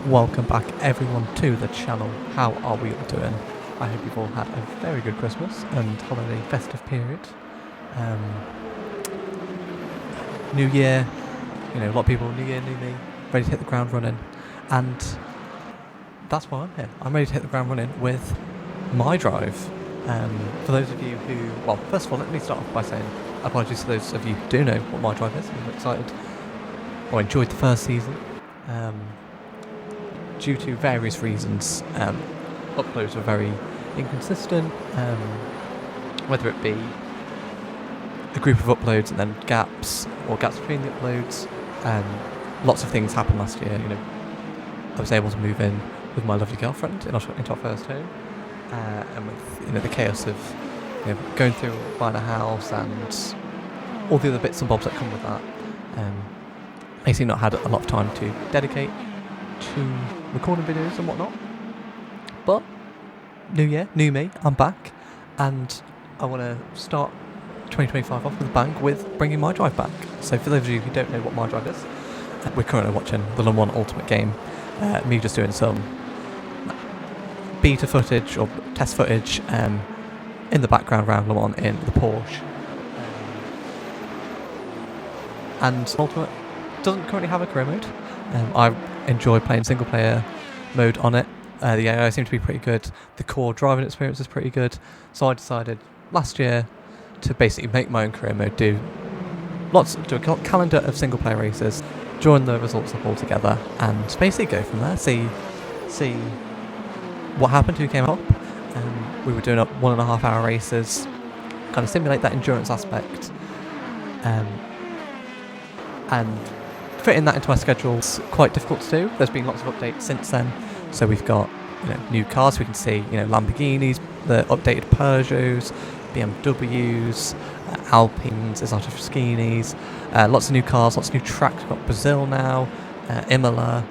Welcome back everyone to the channel. How are we all doing? I hope you've all had a very good Christmas and holiday festive period. New year, a lot of people, new year, new me, ready to hit the ground running. And that's why I'm here. I'm ready to hit the ground running with My Drive. For those of you who, well, first of all, let me start off by saying apologies to those of you who do know what My Drive is. I'm excited, or enjoyed the first season. Due to various reasons, uploads were very inconsistent, whether it be a group of uploads and then gaps, or gaps between the uploads. Lots of things happened last year. I was able to move in with my lovely girlfriend into our first home, and with the chaos of going through buying a house and all the other bits and bobs that come with that, basically not had a lot of time to dedicate to recording videos and whatnot. But new year, new me, I'm back, and I want to start 2025 off with a bang with bringing My Drive back. So for those of you who don't know what My Drive is, we're currently watching the Le Mans Ultimate game, me just doing some beta footage or test footage in the background around Le Mans in the Porsche. And Ultimate doesn't currently have a career mode. I enjoy playing single player mode on it. The AI seemed to be pretty good. The core driving experience is pretty good. So I decided last year to basically make my own career mode, do a calendar of single player races, join the results up all together, and basically go from there. See what happened, who came up. We were doing up 1.5 hour races, kind of simulate that endurance aspect, and fitting that into my schedule is quite difficult to do. There's been lots of updates since then. So we've got new cars. We can see Lamborghinis, the updated Peugeots, BMWs, Alpines, Isotta Fraschini's, lots of new cars, lots of new tracks. We've got Brazil now, Imola,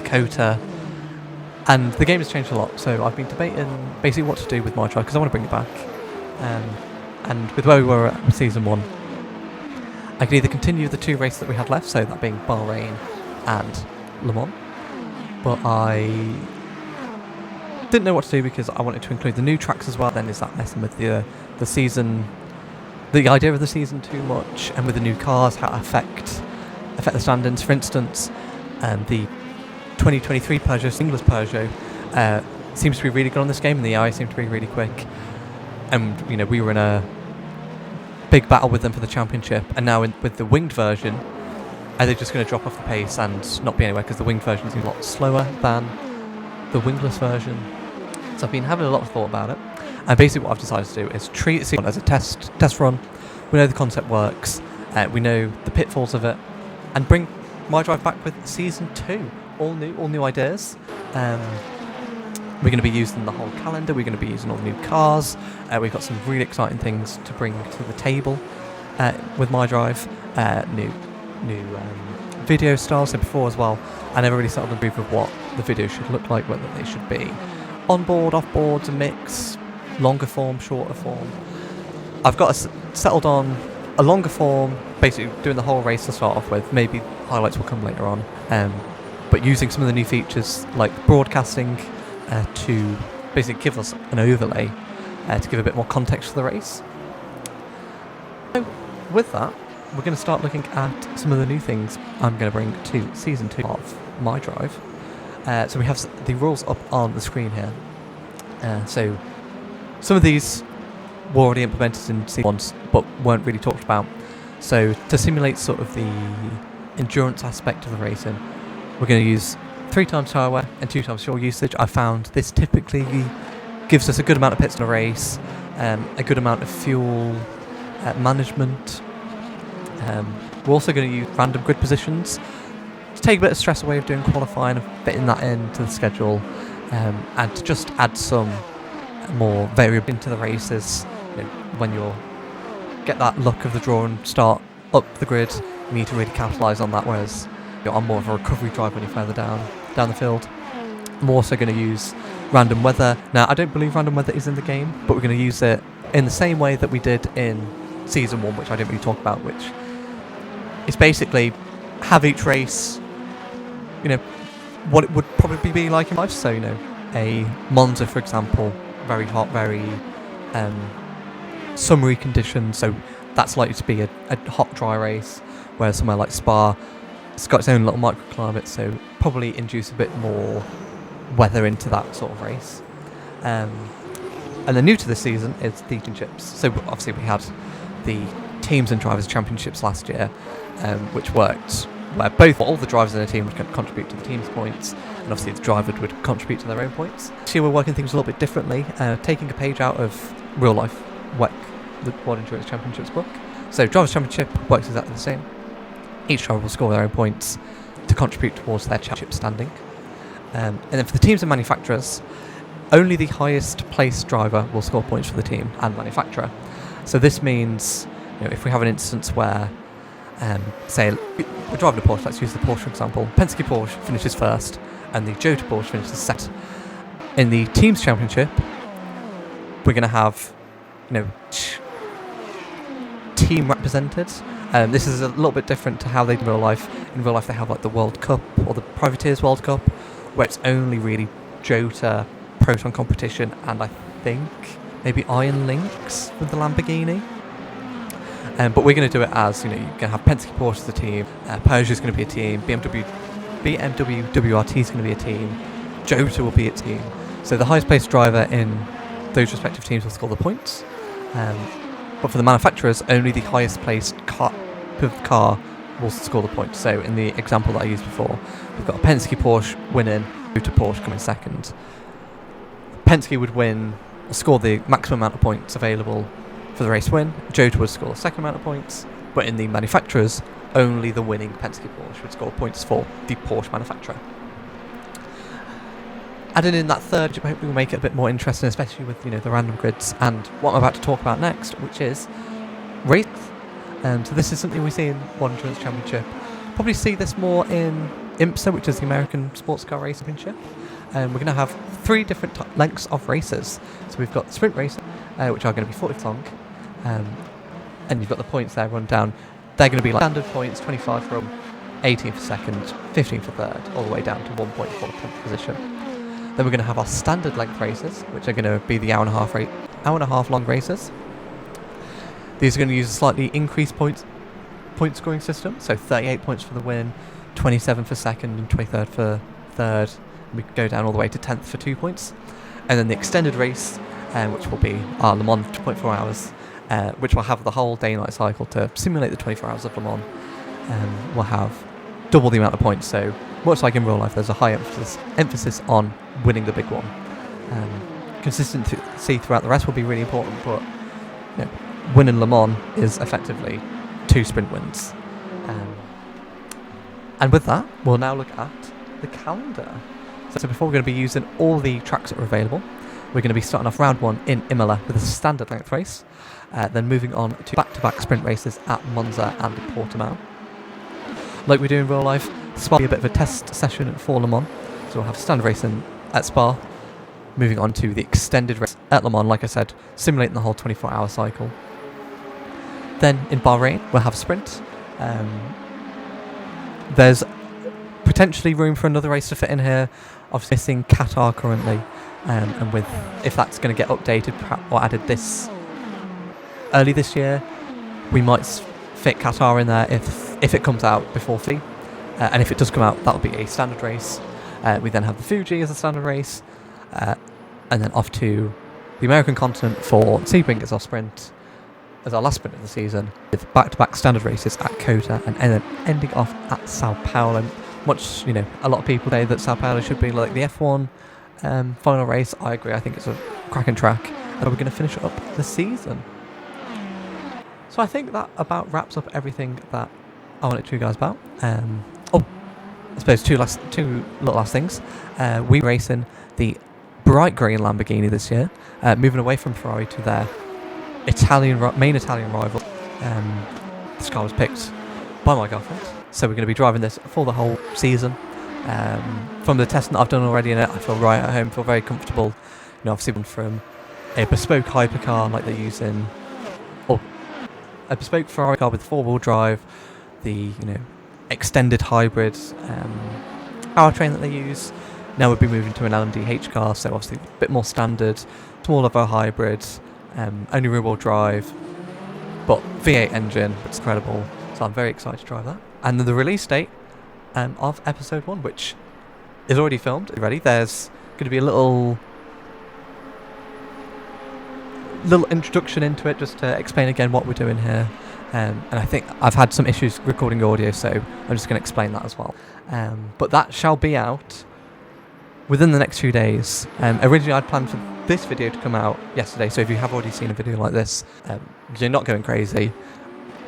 Kota, and the game has changed a lot. So I've been debating basically what to do with My Drive because I want to bring it back. And with where we were at with season 1, I could either continue the 2 races that we had left, so that being Bahrain and Le Mans, but I didn't know what to do because I wanted to include the new tracks as well. Then is that messing with the season, the idea of the season too much? And with the new cars, how it affect the stand-ins? For instance, the 2023 Peugeot, English Peugeot, seems to be really good on this game, and the AI seemed to be really quick. And we were in a big battle with them for the championship, and now with the winged version, are they just going to drop off the pace and not be anywhere because the winged version is a lot slower than the wingless version? So I've been having a lot of thought about it, and basically what I've decided to do is treat it as a test run. We know the concept works, we know the pitfalls of it, and bring My Drive back with season 2, all new ideas. We're going to be using the whole calendar. We're going to be using all the new cars. We've got some really exciting things to bring to the table with My Drive. New video styles. So before as well, I never really settled on the brief of what the video should look like, whether they should be on board, off board, a mix, longer form, shorter form. I've got settled on a longer form, basically doing the whole race to start off with. Maybe highlights will come later on, but using some of the new features like broadcasting to basically give us an overlay to give a bit more context to the race. So with that, we're going to start looking at some of the new things I'm going to bring to season 2 of My Drive. So we have the rules up on the screen here. So some of these were already implemented in season 1 but weren't really talked about. So to simulate sort of the endurance aspect of the racing, we're going to use 3 times tyre wear and 2 times fuel usage. I found this typically gives us a good amount of pits in a race, a good amount of fuel management. We're also going to use random grid positions to take a bit of stress away of doing qualifying and fitting that into the schedule, and to just add some more variability into the races. When you get that look of the draw and start up the grid, you need to really capitalise on that, whereas you're on more of a recovery drive when you're further down the field. I'm also going to use random weather. Now, I don't believe random weather is in the game, but we're going to use it in the same way that we did in Season 1, which I didn't really talk about, which is basically have each race, what it would probably be like in life. So, a Monza, for example, very hot, very summery conditions, so that's likely to be a hot, dry race, whereas somewhere like Spa, it's got its own little microclimate, so probably induce a bit more weather into that sort of race. And then new to this season is the championships. So obviously we had the teams and drivers championships last year, which worked where all the drivers in a team would contribute to the team's points, and obviously the driver would contribute to their own points. This year we're working things a little bit differently, taking a page out of real life WEC, the World Endurance Championships book. So Drivers' Championship works exactly the same. Each driver will score their own points to contribute towards their championship standing. And then for the teams and manufacturers, only the highest placed driver will score points for the team and manufacturer. So this means, if we have an instance where, say, we're driving a Porsche, let's use the Porsche for example, Penske Porsche finishes first and the Jota Porsche finishes second. In the teams championship, we're going to have, team represented. This is a little bit different to how they do in real life. In real life they have like the World Cup or the Privateers World Cup, where it's only really Jota, Proton competition, and I think maybe Iron Lynx with the Lamborghini. But we're going to do it as, you're going to have Penske Porsche as a team, Peugeot is going to be a team, BMW WRT is going to be a team, Jota will be a team. So the highest placed driver in those respective teams will score the points. But for the manufacturers, only the highest placed car will score the points. So in the example that I used before, we've got a Penske Porsche winning, Jota Porsche coming second. Penske would score the maximum amount of points available for the race win. Jota would score the second amount of points. But in the manufacturers, only the winning Penske Porsche would score points for the Porsche manufacturer. Adding in that third, hopefully will make it a bit more interesting, especially with the random grids and what I'm about to talk about next, which is race. So this is something we see in World Endurance Championship. Probably see this more in IMSA, which is the American Sports Car Race Championship. We're going to have 3 different lengths of races. So we've got sprint races, which are going to be 40 long, and you've got the points there run down. They're going to be like standard points, 25 from 18th for second, 15 for third, all the way down to 1 point for 10th position. Then we're going to have our standard length races, which are going to be the hour and a half long races. These are going to use a slightly increased point scoring system, so 38 points for the win, 27 for second, and 23rd for third. We go down all the way to 10th for 2 points. And then the extended race, which will be our Le Mans 2.4 hours, which will have the whole day-night cycle to simulate the 24 hours of Le Mans. We'll have double the amount of points, so much like in real life, there's a high emphasis on winning the big one. Consistency throughout the rest will be really important, but winning Le Mans is effectively 2 sprint wins. And with that, we'll now look at the calendar. So before, we're going to be using all the tracks that are available. We're going to be starting off round 1 in Imola with a standard length race, then moving on to back-to-back sprint races at Monza and Portimao. Like we do in real life, Spa will be a bit of a test session for Le Mans, so we'll have standard racing at Spa, moving on to the extended race at Le Mans, like I said, simulating the whole 24-hour cycle. Then in Bahrain, we'll have sprint. There's potentially room for another race to fit in here. Obviously missing Qatar currently, and with if that's going to get updated or added early this year, we might fit Qatar in there if it comes out before Fuji. And if it does come out, that'll be a standard race. We then have the Fuji as a standard race, and then off to the American continent for Sebring as our sprint, as our last sprint of the season, with back-to-back standard races at Kota and then ending off at Sao Paulo. Much, a lot of people say that Sao Paulo should be like the F1 final race. I agree. I think it's a cracking track, and we're going to finish up the season. So I think that about wraps up everything that I wanted to tell you guys about. I suppose two little last things. We racing the bright green Lamborghini this year, moving away from Ferrari to their main Italian rival. This car was picked by my girlfriend, so we're going to be driving this for the whole season. From the testing that I've done already in it, I feel right at home, feel very comfortable. Obviously from a bespoke hypercar like they're using, or a bespoke Ferrari car with 4-wheel drive, the extended hybrid powertrain that they use. Now we'll be moving to an LMDH car, so obviously a bit more standard, smaller of a hybrid, only rear-wheel drive, but V8 engine, it's incredible. So I'm very excited to drive that. And then the release date of episode 1, which is already filmed, ready. There's going to be a little introduction into it, just to explain again what we're doing here. And I think I've had some issues recording audio, so I'm just going to explain that as well. But that shall be out within the next few days. Originally I'd planned for this video to come out yesterday, so if you have already seen a video like this, you're not going crazy.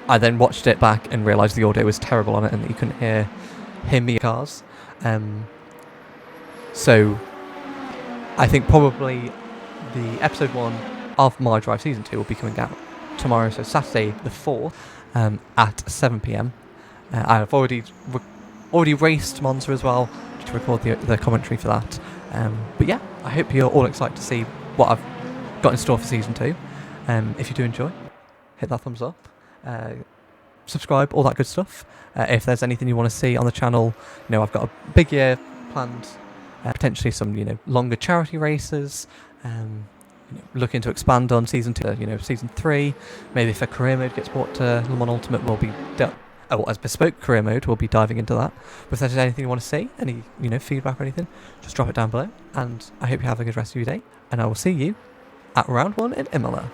I then watched it back and realised the audio was terrible on it and that you couldn't hear me cars. So I think probably the episode 1 of My Drive Season 2 will be coming out tomorrow, so Saturday the 4th at 7 PM. I've already raced Monza as well to record the commentary for that. But yeah, I hope you're all excited to see what I've got in store for Season 2. If you do enjoy, hit that thumbs up, subscribe, all that good stuff. If there's anything you want to see on the channel, I've got a big year planned, potentially some longer charity races, looking to expand on Season 2, Season 3. Maybe if a career mode gets brought to Le Mans Ultimate, we'll be as bespoke career mode, we'll be diving into that. But if there's anything you want to see, any feedback or anything, just drop it down below. And I hope you have a good rest of your day, and I will see you at round 1 in Imola.